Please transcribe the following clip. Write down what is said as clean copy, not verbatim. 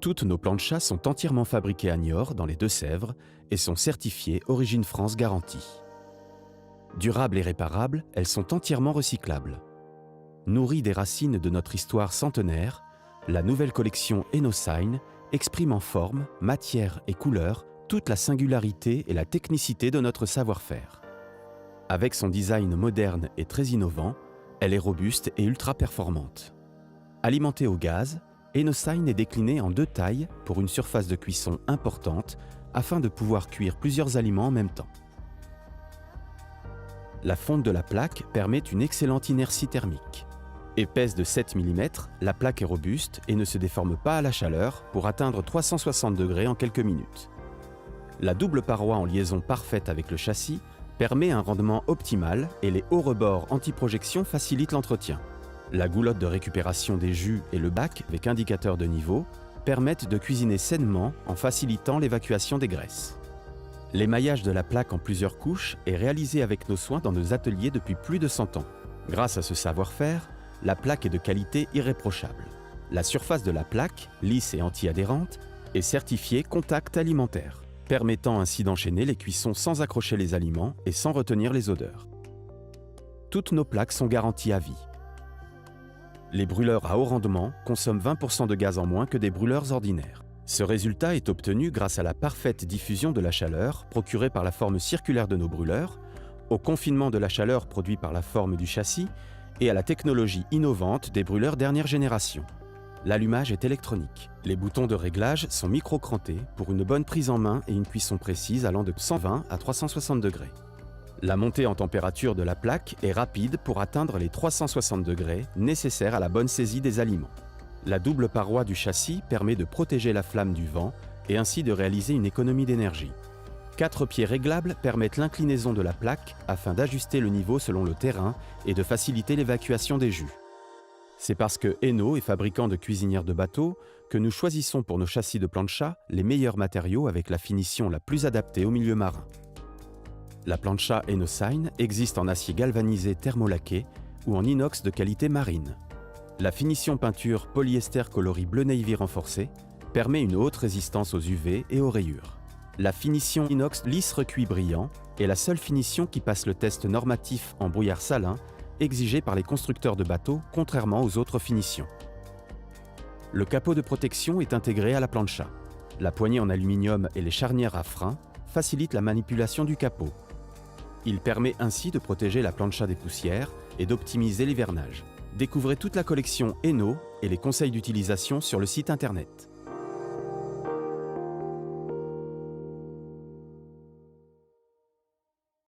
Toutes nos planchas sont entièrement fabriquées à Niort, dans les Deux-Sèvres, et sont certifiées Origine France Garantie. Durables et réparables, elles sont entièrement recyclables. Nourries des racines de notre histoire centenaire, la nouvelle collection EnoSign exprime en forme, matière et couleur toute la singularité et la technicité de notre savoir-faire. Avec son design moderne et très innovant, elle est robuste et ultra performante. Alimentée au gaz, EnoSign est déclinée en 2 tailles pour une surface de cuisson importante afin de pouvoir cuire plusieurs aliments en même temps. La fonte de la plaque permet une excellente inertie thermique. Épaisse de 7 mm, la plaque est robuste et ne se déforme pas à la chaleur pour atteindre 360 degrés en quelques minutes. La double paroi en liaison parfaite avec le châssis permet un rendement optimal et les hauts rebords anti-projection facilitent l'entretien. La goulotte de récupération des jus et le bac avec indicateur de niveau permettent de cuisiner sainement en facilitant l'évacuation des graisses. L'émaillage de la plaque en plusieurs couches est réalisé avec nos soins dans nos ateliers depuis plus de 100 ans. Grâce à ce savoir-faire, la plaque est de qualité irréprochable. La surface de la plaque, lisse et anti-adhérente, est certifiée Contact Alimentaire, permettant ainsi d'enchaîner les cuissons sans accrocher les aliments et sans retenir les odeurs. Toutes nos plaques sont garanties à vie. Les brûleurs à haut rendement consomment 20% de gaz en moins que des brûleurs ordinaires. Ce résultat est obtenu grâce à la parfaite diffusion de la chaleur procurée par la forme circulaire de nos brûleurs, au confinement de la chaleur produit par la forme du châssis et à la technologie innovante des brûleurs dernière génération. L'allumage est électronique. Les boutons de réglage sont micro-crantés pour une bonne prise en main et une cuisson précise allant de 120 à 360 degrés. La montée en température de la plaque est rapide pour atteindre les 360 degrés nécessaires à la bonne saisie des aliments. La double paroi du châssis permet de protéger la flamme du vent et ainsi de réaliser une économie d'énergie. 4 pieds réglables permettent l'inclinaison de la plaque afin d'ajuster le niveau selon le terrain et de faciliter l'évacuation des jus. C'est parce que Eno est fabricant de cuisinières de bateaux que nous choisissons pour nos châssis de plancha les meilleurs matériaux avec la finition la plus adaptée au milieu marin. La plancha EnoSign existe en acier galvanisé thermolaqué ou en inox de qualité marine. La finition peinture polyester coloris bleu navy renforcé permet une haute résistance aux UV et aux rayures. La finition inox lisse recuit brillant est la seule finition qui passe le test normatif en brouillard salin exigé par les constructeurs de bateaux contrairement aux autres finitions. Le capot de protection est intégré à la plancha. La poignée en aluminium et les charnières à frein facilitent la manipulation du capot. Il permet ainsi de protéger la plancha des poussières et d'optimiser l'hivernage. Découvrez toute la collection Eno et les conseils d'utilisation sur le site internet.